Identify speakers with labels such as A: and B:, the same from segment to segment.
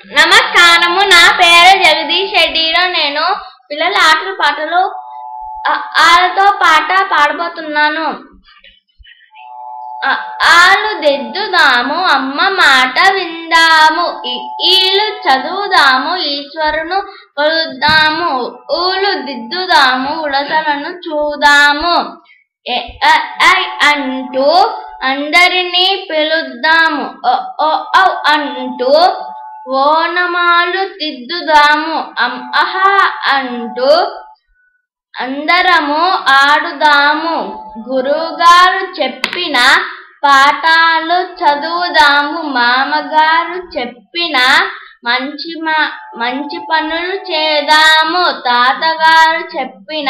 A: నమస్కారము. నా పేరు జగదీష్ రెడ్డిలో నేను పిల్లల ఆటలు పాటలు ఆలతో పాట పాడబోతున్నాను. ఆలు దిద్దుదాము, అమ్మ మాట విందాము, ఈలు చదువుదాము, ఈశ్వరును కొలుద్దాము, ఊలు దిద్దుదాము, ఉడతలను చూదాము, అంటూ అందరినీ పిలుద్దాము, అంటూ ఓనమాలు దిద్దుదాము, అహా అంటూ అందరము ఆడుదాము, గురువుగారు చెప్పిన పాఠాలు చదువుదాము, మామగారు చెప్పిన మంచి పనులు చేద్దాము, తాతగారు చెప్పిన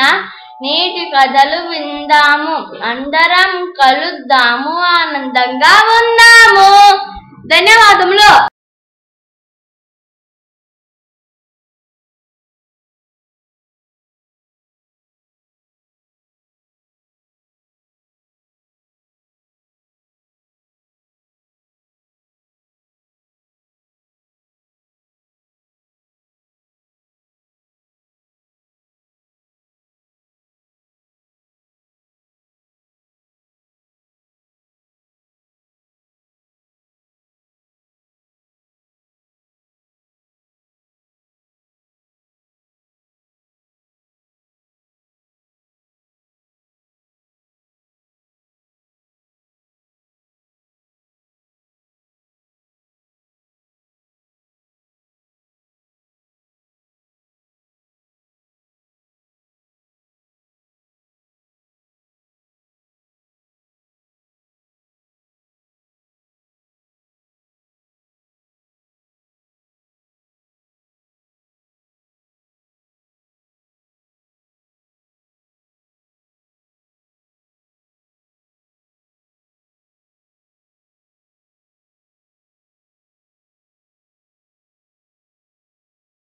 A: నీటి కథలు విందాము, అందరం కలుద్దాము, ఆనందంగా ఉందాము. ధన్యవాదములు.